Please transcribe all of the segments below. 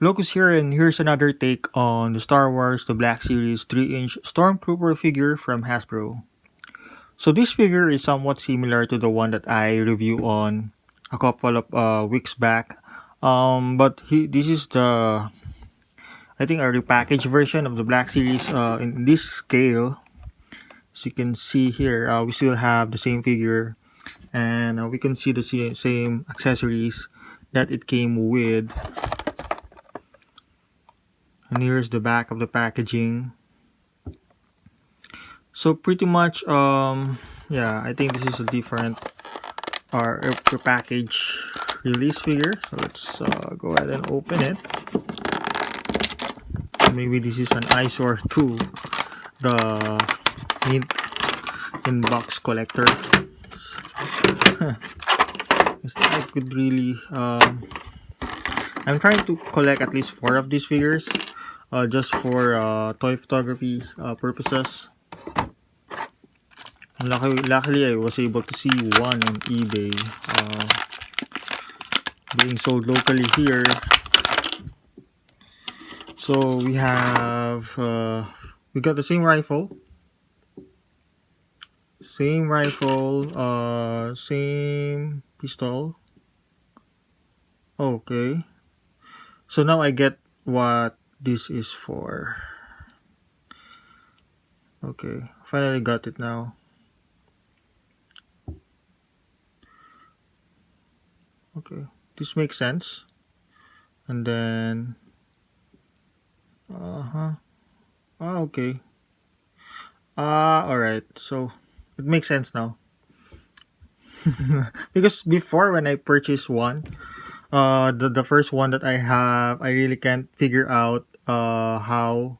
Locus here, and here's another take on the Star Wars The Black Series 3-inch Stormtrooper figure from Hasbro. So this figure is somewhat similar to the one that I reviewed on a couple of weeks back. But this is the, I think, a repackaged version of the Black Series in this scale. As you can see here, we still have the same figure, and we can see the same accessories that it came with. And here's the back of the packaging. So pretty much, yeah, I think this is a different package release figure. So let's go ahead and open it. Maybe this is an eyesore to the mint in-box collector. I could really, I'm trying to collect at least 4 of these figures, just for toy photography purposes. Luckily, I was able to see one on eBay being sold locally here. So we have, we got the same rifle, same pistol. Okay, so now I get what this is for. Okay, finally got it now. Okay, this makes sense. And then okay. Alright, so it makes sense now. Because before, when I purchased one, the first one that I have, I really can't figure out how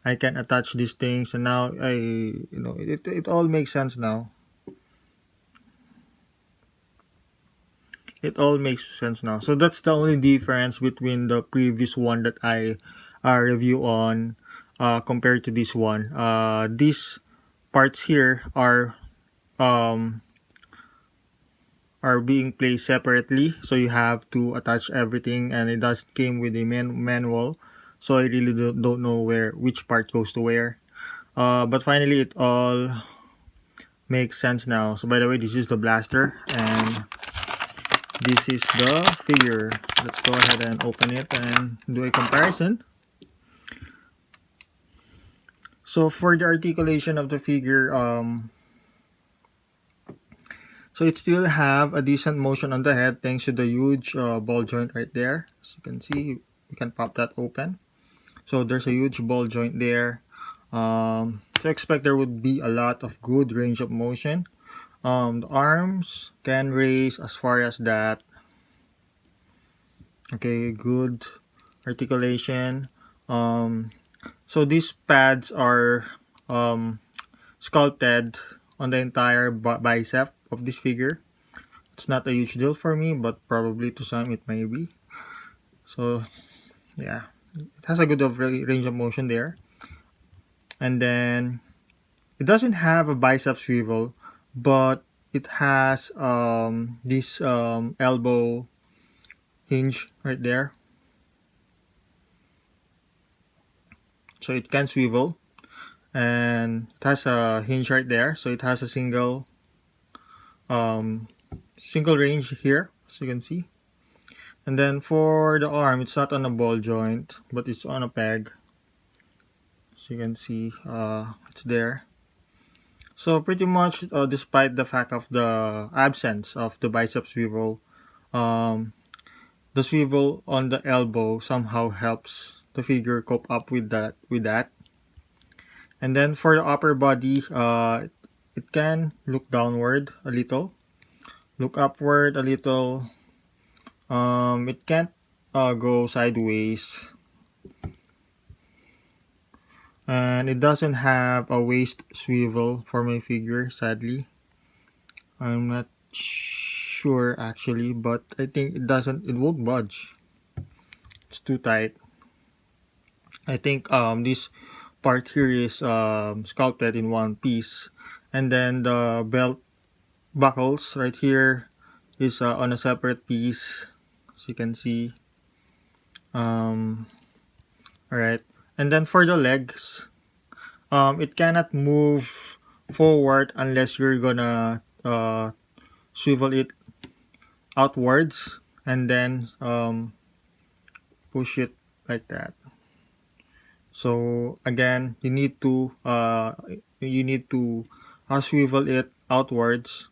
I can attach these things, and now it all makes sense now. It all makes sense now. So that's the only difference between the previous one that I review on compared to this one. These parts here are being placed separately, so you have to attach everything, and it does came with a manual, so I really don't know which part goes to where. But finally, it all makes sense now. So by the way, this is the blaster, and this is the figure. Let's go ahead and open it and do a comparison. So for the articulation of the figure, so it still have a decent motion on the head thanks to the huge ball joint right there. As you can see, we can pop that open. So there's a huge ball joint there. So I expect there would be a lot of good range of motion. The arms can raise as far as that. Okay, good articulation. So these pads are sculpted on the entire bicep of this figure. It's not a huge deal for me, but probably to some it may be. So yeah, it has a good range of motion there. And then it doesn't have a bicep swivel, but it has this elbow hinge right there, so it can swivel, and it has a hinge right there, so it has a single range here, as you can see. And then for the arm, it's not on a ball joint, but it's on a peg, as you can see. It's there. So pretty much, despite the fact of the absence of the bicep swivel, the swivel on the elbow somehow helps the figure cope up with that. And then for the upper body, it can look downward a little, look upward a little. It can't go sideways, and it doesn't have a waist swivel for my figure, sadly. I'm not sure actually, but I think it won't budge. It's too tight. I think this part here is sculpted in one piece, and then the belt buckles right here is on a separate piece, as you can see. All right, and then for the legs, it cannot move forward unless you're gonna swivel it outwards and then push it like that. So again, you need to swivel it outwards,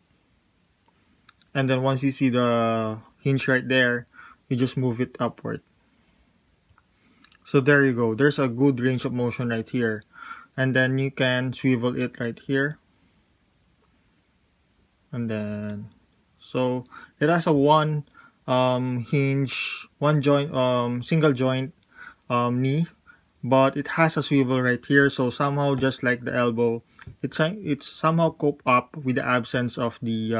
and then once you see the hinge right there, you just move it upward. So there you go. There's a good range of motion right here, and then you can swivel it right here, and then so it has a one joint, single joint knee, but it has a swivel right here. So somehow, just like the elbow, it's somehow cope up with the absence of the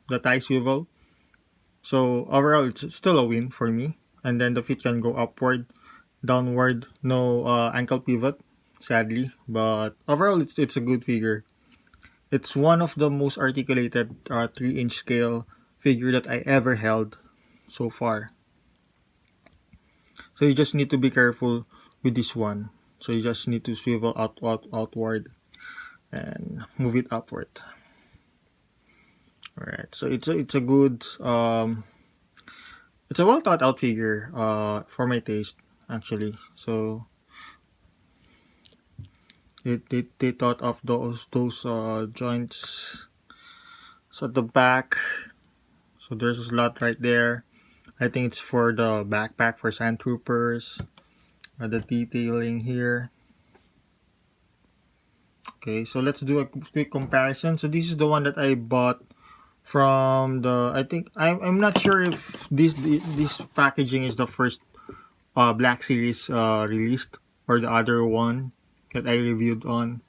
the thigh swivel. So overall, it's still a win for me. And then the feet can go upward, downward, no ankle pivot, sadly. But overall, it's a good figure. It's one of the most articulated 3-inch scale figure that I ever held so far. So you just need to be careful with this one. So you just need to swivel outward and move it upward. All right. So it's a good it's a well thought out figure for my taste actually. So they thought of those joints. So at the back, so there's a slot right there. I think it's for the backpack for Stormtroopers. The detailing here. Okay, so let's do a quick comparison. So this is the one that I bought from the. I think I'm not sure if this packaging is the first Black Series released or the other one that I reviewed on.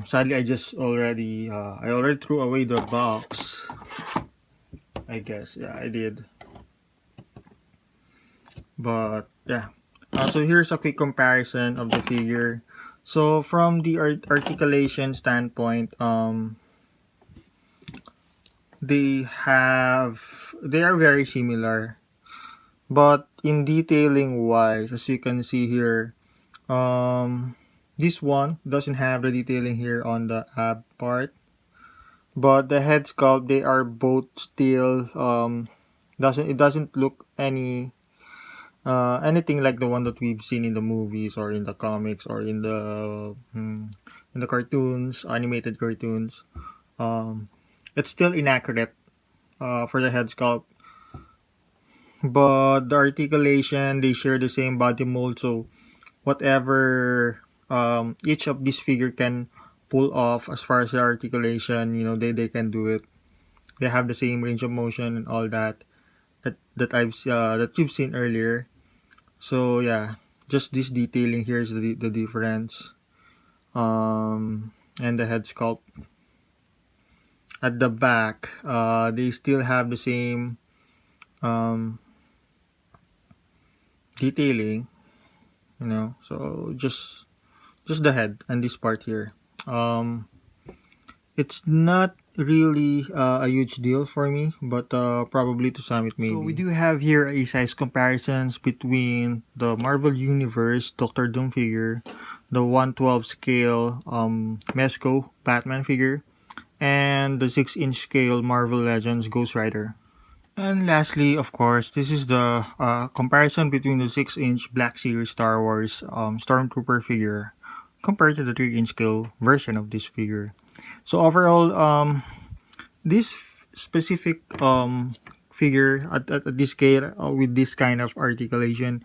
Sadly, I already threw away the box. I guess, yeah, I did. But yeah, so here's a quick comparison of the figure. So from the articulation standpoint, they are very similar, but in detailing wise, as you can see here, this one doesn't have the detailing here on the ab part, but the head sculpt, they are both still doesn't look anything like the one that we've seen in the movies or in the comics or in the cartoons, animated cartoons. It's still inaccurate for the head sculpt, but the articulation, they share the same body mold, so whatever each of these figure can pull off as far as the articulation, they can do it. They have the same range of motion and all that you've seen earlier. So yeah, just this detailing here is the difference. And the head sculpt at the back, they still have the same detailing, so just the head and this part here. It's not really a huge deal for me, but probably to some it may be. So we do have here a size comparisons between the Marvel Universe Doctor Doom figure, the 1/12 scale Mezco Batman figure, and the 6-inch scale Marvel Legends Ghost Rider. And lastly, of course, this is the comparison between the 6-inch Black Series Star Wars Stormtrooper figure compared to the 3-inch scale version of this figure. So overall, this specific figure at this scale with this kind of articulation,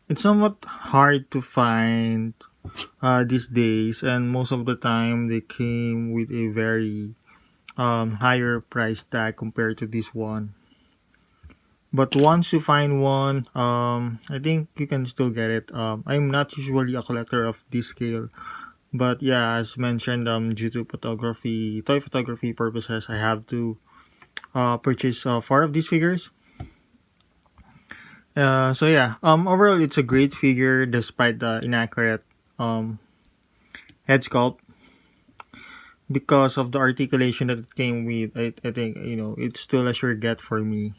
it's somewhat hard to find these days, and most of the time they came with a very higher price tag compared to this one. But once you find one, I think you can still get it. I'm not usually a collector of this scale, but yeah, as mentioned, due to toy photography purposes, I have to purchase 4 of these figures. So yeah, overall it's a great figure despite the inaccurate head sculpt. Because of the articulation that it came with, I think it's still a sure get for me.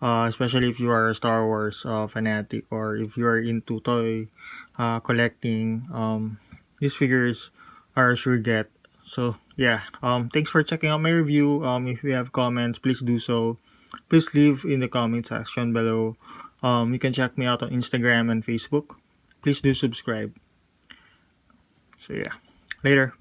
especially if you are a Star Wars fanatic, or if you are into toy collecting. These figures are a sure get. So yeah, thanks for checking out my review. If you have comments, please do so. Please leave in the comment section below. You can check me out on Instagram and Facebook. Please do subscribe. So yeah, later.